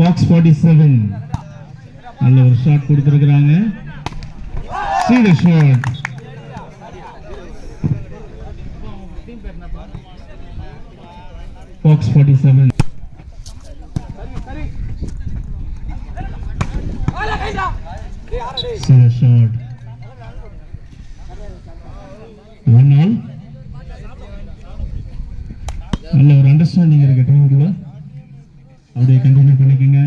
Fox 47 நல்ல ஒரு shot கொடுத்திருக்காங்க. See the shot. Fox 47 see the shot. 1-all. நல்ல ஒரு அண்டர்ஸ்டாண்டிங் இருக்கு டீமுக்குள்ள. அப்படியே கண்டினியூ பண்ணிக்கங்க.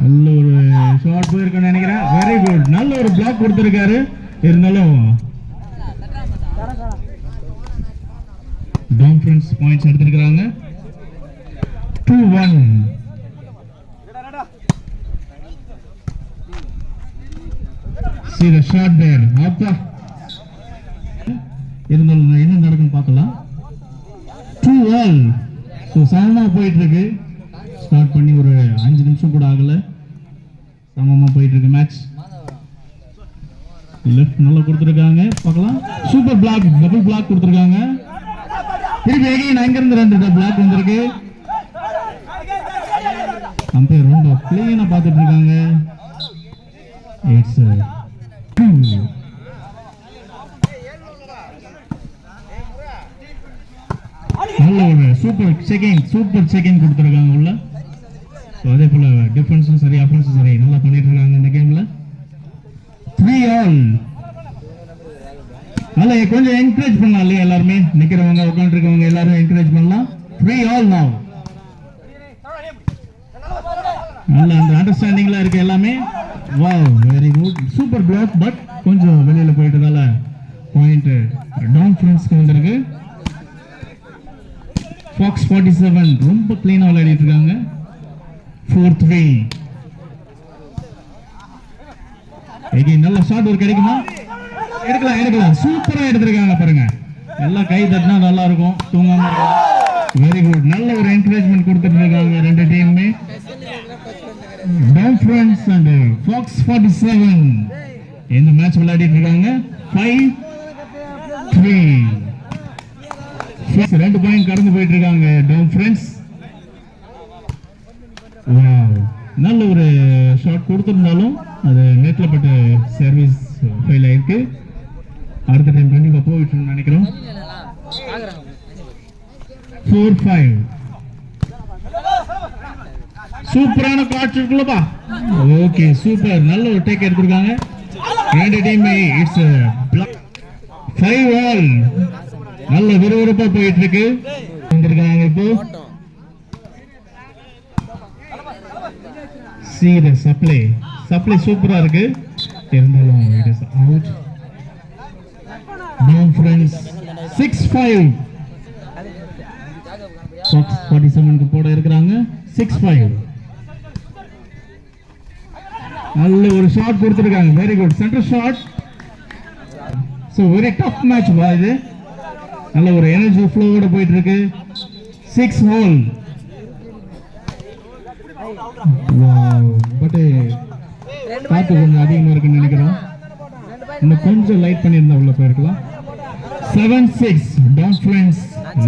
நல்ல ஒரு ஷாட் போயிருக்குன்னு நினைக்கிறேன். Very good. நல்ல ஒரு பிளாக் கொடுத்திருக்காரு. இருந்தாலும் டவுன் ஃப்ரெண்ட்ஸ் பாயிண்ட்ஸ் எடுத்திருக்காங்க. 2-1. See the shot there. அப்பா இருந்தாலும் என்ன நடக்குன்னு பார்க்கலாம். 2-all. ஸோ சமமா போயிட்டு இருக்கு. ஸ்டார்ட் பண்ணி ஒரு 5 நிமிஷம் கூட ஆகல. சமமா போயிட்டு இருக்கு மேட்ச். லெஃப்ட் நல்லா கொடுத்திருக்காங்க. பார்க்கலாம். சூப்பர் பிளாக், டபுள் பிளாக் கொடுத்திருக்காங்க. திருப்பி எகைன் அங்க இருந்து 2 பிளாக் வந்திருக்கு. அம்பையர் ரொம்ப க்ளீனா பார்த்துட்டு இருக்காங்க. இட்ஸ் 2. நல்ல ஒரு சூப்பர் செக்கிங் கொடுத்திருக்காங்க உள்ள. அதே போல டிஃபென்ஸும் சரி அஃபென்ஸும் சரி நல்லா பண்ணிட்டு இருக்காங்க இந்த கேம்ல. 3-all. நல்லா கொஞ்சம் என்கரேஜ் பண்ணலாம் இல்லையா? எல்லாருமே நிக்கிறவங்க உட்கார்ந்து இருக்கவங்க எல்லாரும் என்கரேஜ் பண்ணலாம். 3-all now. நல்ல அந்த அண்டர்ஸ்டாண்டிங்ல இருக்கு எல்லாமே. Wow, very good. Super block. But கொஞ்சம் வெளியில போயிட்டதால பாயிண்ட் டவுன் ஃப்ரெண்ட்ஸ்க்கு வந்திருக்கு. Fox 47 ரொம்ப க்ளீனா விளையாடிட்டு இருக்காங்க. 4-3. எகைன் நல்ல ஷாட் ஒரு கிடைக்குமா? எடுக்கலாம். சூப்பரா எடுத்திருக்காங்க பாருங்க. எல்லாம் கை தட்டினா நல்லா இருக்கும். தூங்காம இருக்கும். Very good. நல்ல ஒரு என்கரேஜ்மெண்ட் கொடுத்துட்டு இருக்காங்க ரெண்டு டீமுமே. டவுன் ஃப்ரெண்ட்ஸ் அண்ட் Fox 47 இந்த மேட்ச் விளையாடிட்டு இருக்காங்க. 5-3. 2 பாயிண்ட் கடந்து போயிட்டு இருக்காங்க டவுன் ஃப்ரெண்ட்ஸ். நல்ல ஒரு ஷாட் கொடுத்திருந்தாலும் அது நெட்ல பட்ட சர்வீஸ் ஃபெயில் ஆயிருக்கு. அடுத்த டைம் கண்டிப்பா போயிட்டு நினைக்கிறோம். 4-5. சூப்பரான காட்சி இருக்குல்லப்பா. Okay, super. நல்ல ஒரு டேக் எடுத்திருக்காங்க ரெண்டு டீம். It's 5-all. நல்ல விறுவிறுப்பா போயிட்டு இருக்கு. வந்திருக்காங்க இப்போ. See the supply சூப்பரா இருக்கு. இருந்தாலும் it is out. Down friends. 6-5. Fox 47 க்கு போட இருக்காங்க. 6-5. நல்ல ஒரு ஷாட் கொடுத்திருக்காங்க. Very good. Centre shot. So very tough match பா இது. நல்ல ஒரு எனர்ஜி ஃப்ளோவோட போயிட்டு இருக்கு. 6-all. பட் காத்து கொஞ்சம் அதிகமா இருக்குன்னு நினைக்கிறோம். இன்னும் கொஞ்சம் லைட் பண்ணியிருந்தா உள்ள போயிருக்கலாம். 7-6 டவுன் ஃப்ரெண்ட்ஸ்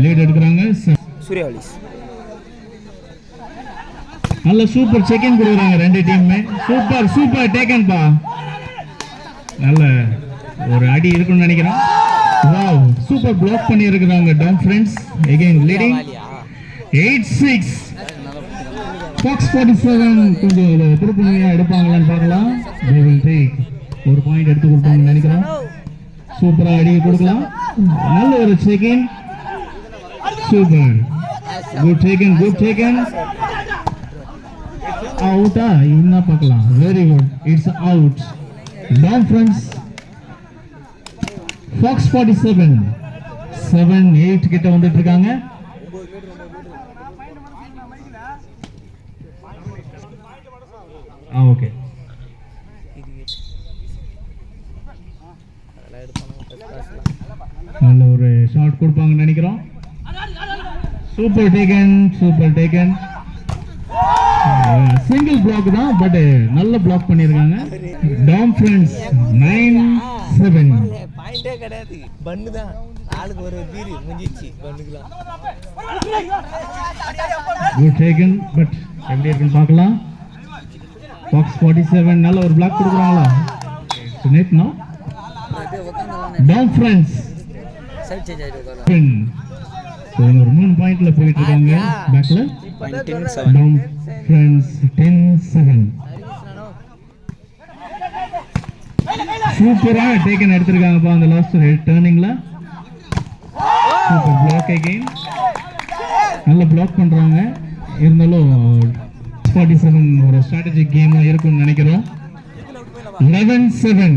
லீட் எடுக்கிறாங்க. சூர்யாவலிஸ் நல்ல சூப்பர் செக்கிங் கொடுக்குறாங்க ரெண்டு டீமுமே. சூப்பர் டேக்கன் பா. நல்ல ஒரு அடி இருக்குன்னு நினைக்கிறேன். வாவ், சூப்பர் பிளாக் பண்ணி இருக்கிறாங்க town friends. Again leading 8-6. Fox 47 கொஞ்சம் திருப்பணியா எடுப்பாங்களான்னு பார்க்கலாம். they will take ஒரு பாயிண்ட் எடுத்து கொடுப்பாங்கன்னு நினைக்கிறேன். சூப்பரா அடி கொடுக்கலாம். நல்ல ஒரு செக்கிங். சூப்பர். Good taken. அவுட்டா என்ன பார்க்கலாம். Very good. It's out. Town friends. Fox 47 7-8 கிட்ட வந்துட்டு இருக்காங்க. ஓகே, நல்ல ஒரு ஷாட் கொடுப்பாங்கன்னு நினைக்கிறோம். Super taken. சிங்கிள் பிளாக் தான், பட் நல்ல பிளாக் பண்ணியிருக்காங்க. Tom friends 9-7. பாயிண்டே கிடையாது, பன்னு தான். ஆளுக்கு ஒரு பீரி முடிஞ்சிச்சு பண்ணுக்கலாம். குட் டேக்கன், பட் எப்படி இருக்குன்னு பார்க்கலாம். பாக்ஸ் 47 நல்ல ஒரு பிளாக் கொடுக்குறாங்களா? Net no Tom friends side change ஆயிடுவாங்க. ஒரு 3 பாயிண்ட்ல போயிட்டு இருக்காங்க. பேக்ல டாம் ஃப்ரெண்ட்ஸ் 10-7. சூப்பரா டேக்கன் எடுத்திருக்காங்கப்பா அந்த லாஸ்ட் டர்னிங்ல. சூப்பர் பிளாக் அகைன், நல்ல பிளாக் பண்றாங்க. இருந்தாலும் 47 ஒரு ஸ்ட்ராட்டஜிக் கேமா இருக்கும்னு நினைக்கிறோம். 11-7.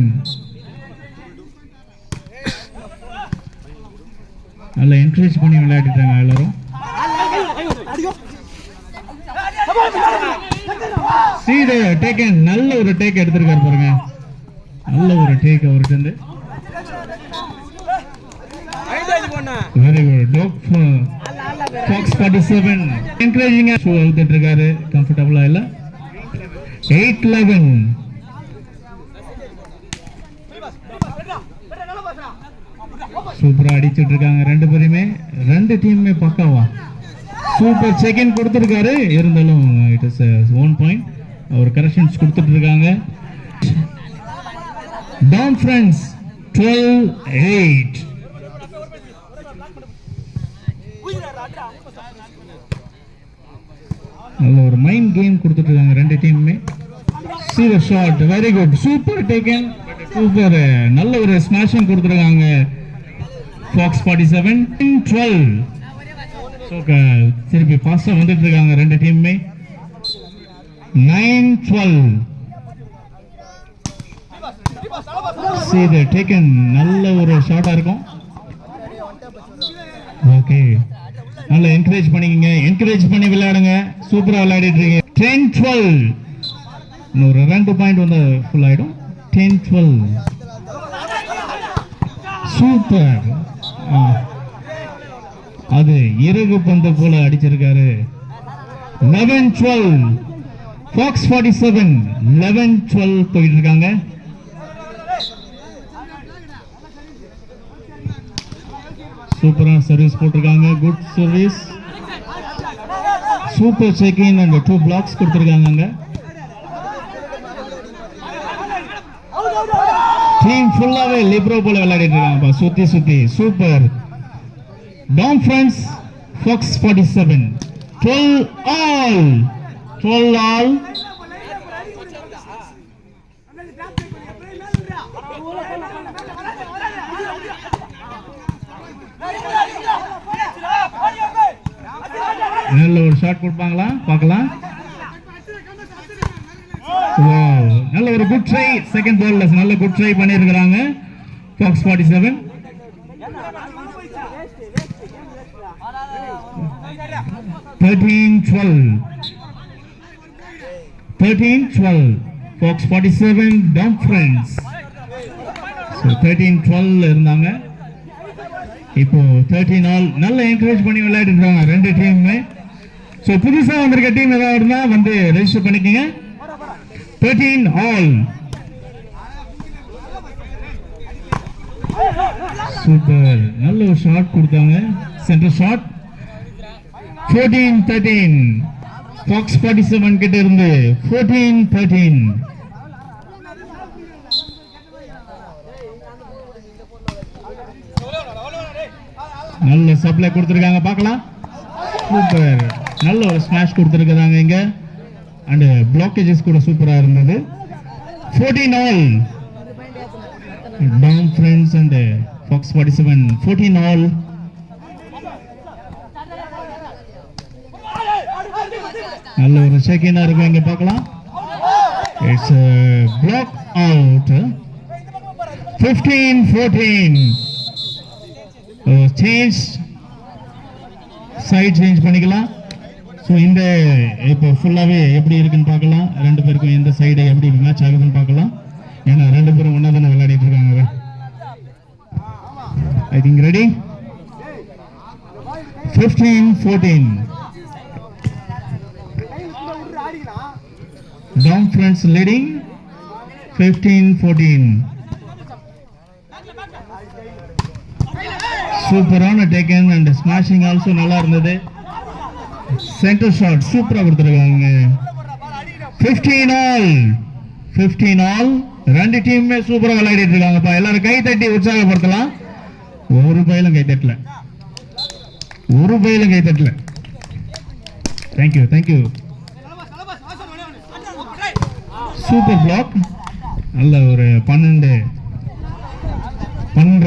நல்லா என்கரேஜ் பண்ணி விளையாடிட்டாங்க எல்லாரும். சீத டேக்கன், நல்ல ஒரு டேக் எடுத்திருக்காரு பாருங்க. நல்ல ஒரு டேக் அவர்கிட்ட இருந்து. வெரி குட் டாக் பாக்ஸ் 47 என்கரேஜிங்கா ஷோ அவுத்துட்டு இருக்காரு. கம்ஃபர்டபுளா இல்ல. 8-11. சூப்பரா அடிச்சிட்டு இருக்காங்க ரெண்டு பேருமே. ரெண்டு டீமுமே பக்காவா சூப்பர் செகண்ட் கொடுத்திருக்காரு. இருந்தாலும் இட் இஸ் 1 பாயிண்ட். அவர் கரெக்ஷன்ஸ் கொடுத்துட்டு இருக்காங்க. Tom friends 12-8. நல்ல ஒரு மைண்ட் கேம் கொடுத்துட்டு இருக்காங்க ரெண்டு டீமுமே. See the shot, very good, super taken, super, நல்ல ஒரு ஸ்மாஷிங் கொடுத்துருக்காங்க. பாக்ஸ் 47-12. ஸோ திருப்பி ஃபாஸ்ட்டாக வந்துட்டு இருக்காங்க ரெண்டு டீமுமே. 9-12. See the taken, நல்ல ஒரு ஷாட்டாக இருக்கும். ஓகே, நல்ல என்கரேஜ் பண்ணிக்கங்க, என்கரேஜ் பண்ணி விளையாடுங்க. சூப்பராக விளையாடிட்டு இருக்கீங்க. 10-12. இன்னொரு 2 பாயிண்ட் வந்து ஃபுல் ஆயிடும். 10-12. சூப்பர், அது இறகு பந்து போல அடிச்சிருக்காரு. 11-12. பாக்ஸ் 47 11-12 போயிட்டு இருக்காங்க. சூப்பரா சர்வீஸ் போட்டிருக்காங்க. Good service, super checking and 2 blocks கொடுத்திருக்காங்க. டீம் ஃபுல்லாவே லிப்ரோ போல விளையாடிட்டு இருக்காங்க சுத்தி சுத்தி. Super. Tom friends Fox 47 12-all. 12-all. நல்ல ஒரு ஷாட் கொடுப்பாங்களா பார்க்கலாம். நல்ல ஒரு குட் ட்ரை. செகண்ட் பால்ல நல்ல குட் ட்ரை பண்ணியிருக்கிறாங்க பாக்ஸ் 47. 13-12. 13-12. Box 47 Tom friends. 13-12 இருந்தாங்க. இப்போ 13-all. நல்ல என்கரேஜ் பண்ணி விளையாடிட்டு இருக்காங்க ரெண்டு டீமுமே. ஸோ புதுசா வந்திருக்க டீம் ஏதாவது இருந்தா வந்து ரெஜிஸ்டர் பண்ணிக்கங்க. 13-all. சூப்பர், நல்ல ஒரு ஷாட் கொடுத்தாங்க. Centre shot. 14-13. பாக்ஸ் 47 கிட்ட இருந்து 14-13. நல்ல சப்ளை கொடுத்திருக்காங்க பார்க்கலாம். சூப்பர், நல்ல ஒரு ஸ்மாஷ் கொடுத்திருக்காங்க இங்க. அண்ட் பிளாக்கேஜஸ் கூட சூப்பரா இருந்தது. 14-all. Tom friends and Fox 47 14-all. நல்ல ஒரு செகண்டா இருக்கும் இங்க பார்க்கலாம். It's block out. 15-14. Change, side change பண்ணிக்கலாம். ஸோ இந்த இப்போ ஃபுல்லாகவே எப்படி இருக்குன்னு பார்க்கலாம். ரெண்டு பேருக்கும் எந்த சைடு எப்படி மேட்ச் ஆகுதுன்னு பார்க்கலாம். ஏன்னா ரெண்டு பேரும் ஒன்றா தானே விளையாடிட்டு இருக்காங்க. I think ready. 15-14. Down friends leading 15-14. சூப்பரான டேக்கன் அண்ட் ஸ்மாஷிங் ஆல்சோ நல்லா இருந்தது. சென்டர் ஷாட் சூப்பரா கொடுத்துருக்காங்க. 15 ஆல். ரெண்டு டீமுமே சூப்பரா விளையாடிட்டு இருக்காங்கப்பா. எல்லாரும் கை தட்டி உற்சாகப்படுத்தலாம். ஒரு பையிலும் கை தட்டல. தேங்க்யூ. Super block. நல்ல ஒரு 12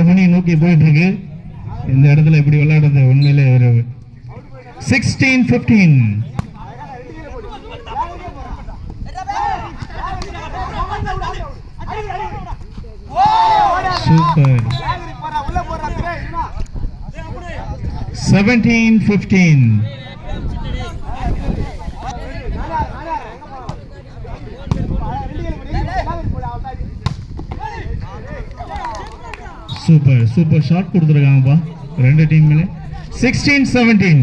மணி நோக்கி போயிட்டு இருக்கு. இந்த இடத்துல இப்படி விளையாடுறது உண்மையிலே ஒரு 16-15. சூப்பர். 17-15. சூப்பர் ஷாட் கொடுத்துருக்காங்கப்பா ரெண்டு டீம்ல. 16-17.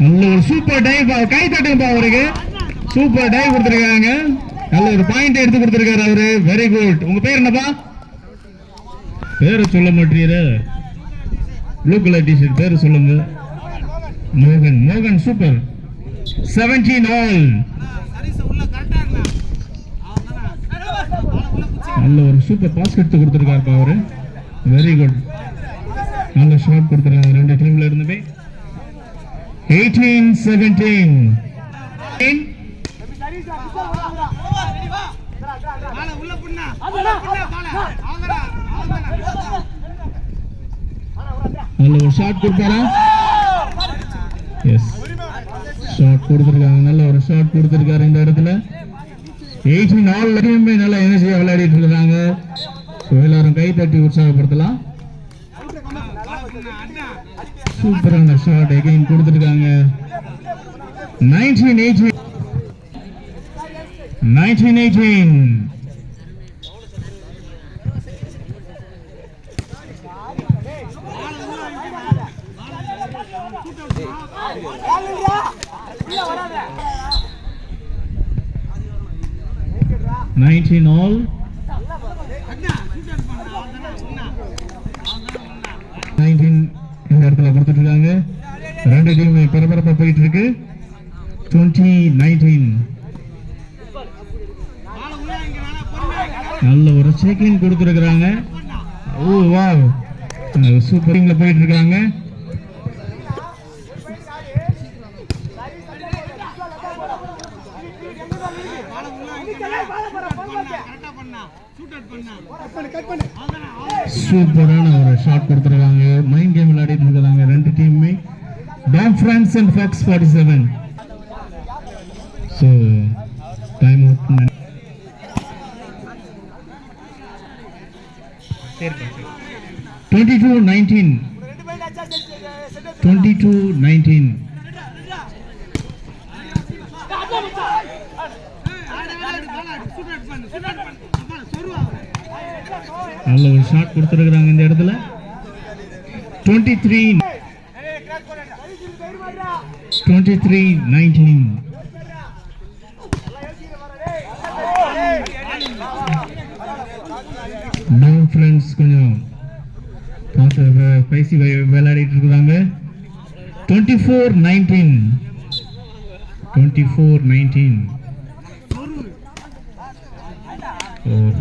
நல்ல ஒரு சூப்பர் டைவ். கை தட்டுங்கப்பா அவருக்கு. சூப்பர் டைவ் கொடுத்துருக்காங்க. நல்ல ஒரு பாயிண்ட் எடுத்து கொடுத்துருக்காரு அவரு. Very good. உங்க பேர் என்னப்பா? பேரை சொல்ல மாட்டீரு. ப்ளூ கலர் டிஷர்ட் பேரு சொல்லுங்க. மோகன் சூப்பர். 17 ஆல். நல்ல ஒரு சூப்பர் பாஸ் எடுத்து கொடுத்துருக்காருப்பா அவரு. Very good. நல்ல ஷாட் கொடுத்துருக்காங்க ரெண்டு டீம்ல இருந்துமே. 18-17. நல்ல ஒரு ஷாட் கொடுத்தாரா? எஸ், ஷாட் கொடுத்துருக்காங்க. நல்ல ஒரு ஷாட் கொடுத்துருக்காரு இந்த இடத்துல. 18 ஆல். நல்லா எனர்ஜியா விளையாடிட்டு இருக்காங்க. எல்லாரும் கை தட்டி உற்சாகப்படுத்தலாம். சூப்பரான ஷாட் எகைன் கொடுத்துருக்காங்க. 19-18. all. இந்த இடத்துல கொடுத்துட்டு இருக்காங்க. ரெண்டு டீம் பரபரப்பா போயிட்டு இருக்கு. 20-19. நல்ல ஒரு செக்கிங் கொடுத்துருக்காங்க. ஓ வாவ், சூப்பரிங்ல போயிட்டு இருக்காங்க. சூப்பரான ஒரு ஷாட் கொடுத்துருக்காங்க. மைண்ட் கேம் விளையாடிட்டு இருக்காங்க ரெண்டு டீமுமே. Tom France and Fox 47. So time out. 22-19. நல்ல ஒரு ஷாட் கொடுத்துருக்காங்க இந்த இடத்துல. 23-19. டவுன் ஃப்ரெண்ட்ஸ் கொஞ்சம் பேசி விளையாடிட்டு இருக்காங்க. 24-19.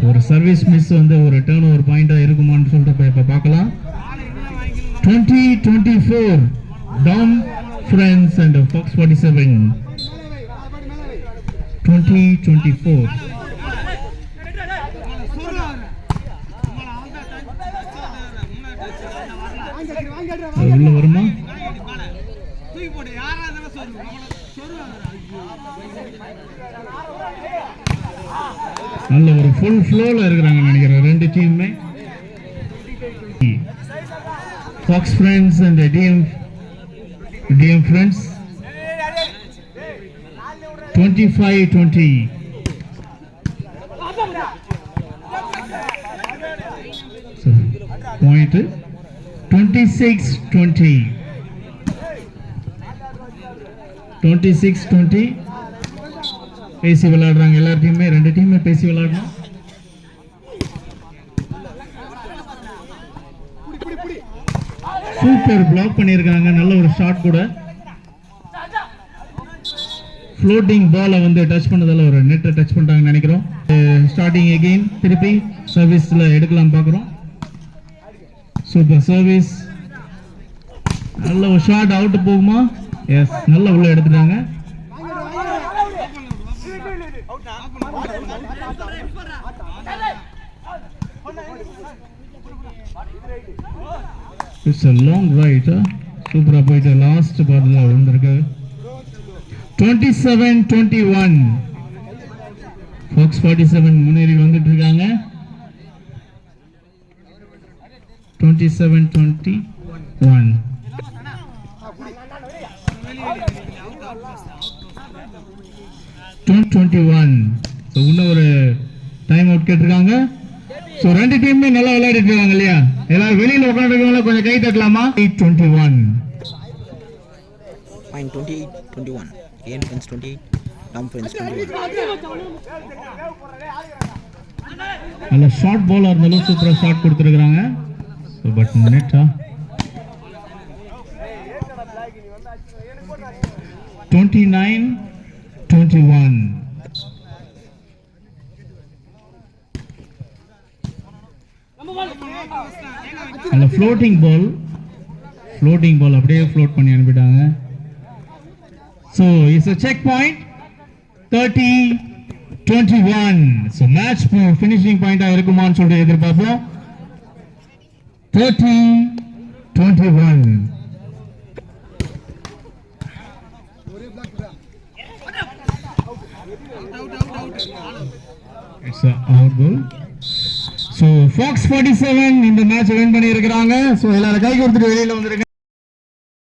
ஒரு சர்வீஸ் மிஸ் வந்து ஒரு டர்ன் ஓவர் பாயிண்டா இருக்குமான்னு சொல்லிட்டு இப்ப பார்க்கலாம். 20-24 டாம் ஃப்ரெண்ட்ஸ் அண்ட் ஃபாக்ஸ் 47. 20-24. உள்ள வருமா? நல்ல ஒரு ஃபுல் ஃப்ளோல இருக்கிறாங்க நினைக்கிறேன் ரெண்டு டீமுமே. Fox friends and TM friends. 25-20. So, point 26-20. 26-20. பேசி விளையாடுறாங்க எல்லா டீமுமே, ரெண்டு டீமுமே பேசி விளையாடணும். சூப்பர் பிளாக் பண்ணியிருக்காங்க, நல்ல ஒரு ஷாட் கூட. ஃப்ளோட்டிங் பாலை வந்து டச் பண்ணதால ஒரு நெட்டை டச் பண்ணிட்டாங்கன்னு நினைக்கிறோம். ஸ்டார்டிங் எகெயின், திருப்பி சர்வீஸ்ல எடுக்கலாம் பார்க்குறோம். சூப்பர் சர்வீஸ், நல்ல ஒரு ஷாட். அவுட் போகுமா? எஸ், நல்ல உள்ள எடுத்துட்டாங்க. It's a long right. சூப்பரா போயிட்டு லாஸ்ட் பால்ல வந்திருக்கு. 27-21. Fox 47 முன்னேறி வந்துட்டு இருக்காங்க. 27-21. 21. ஸோ இன்னும் ஒரு டைம் அவுட் கேட்டிருக்காங்க. ஸோ ரெண்டு டீமுமே நல்லா விளையாடிட்டு இருக்காங்க இல்லையா? எல்லாரும் வெளியில உட்காந்துருக்கவங்கள கொஞ்சம் கை தட்டலாமா? 8-21. Fine, 28-21. Again friends 28. Down friends 21. நல்ல ஷார்ட் பாலா இருந்தாலும் சூப்பரா ஷாட் கொடுத்துருக்காங்க. ஸோ பட் நெட்டா 29-21. நல்ல ஃப்ளோட்டிங் பால் அப்படியே ஃப்ளோட் பண்ணி அனுப்பிட்டாங்க. So it's a check point. 30-21. So match finishing பாயிண்டா இருக்குமான்னு சொல்லிட்டு எதிர்பார்ப்போம். 30-21. It's a out goal. So Fox 47 இந்த மேட்ச் வின் பண்ணி இருக்காங்க. ஸோ எல்லாரும் கை கொடுத்துட்டு வெளியில வந்துருங்க.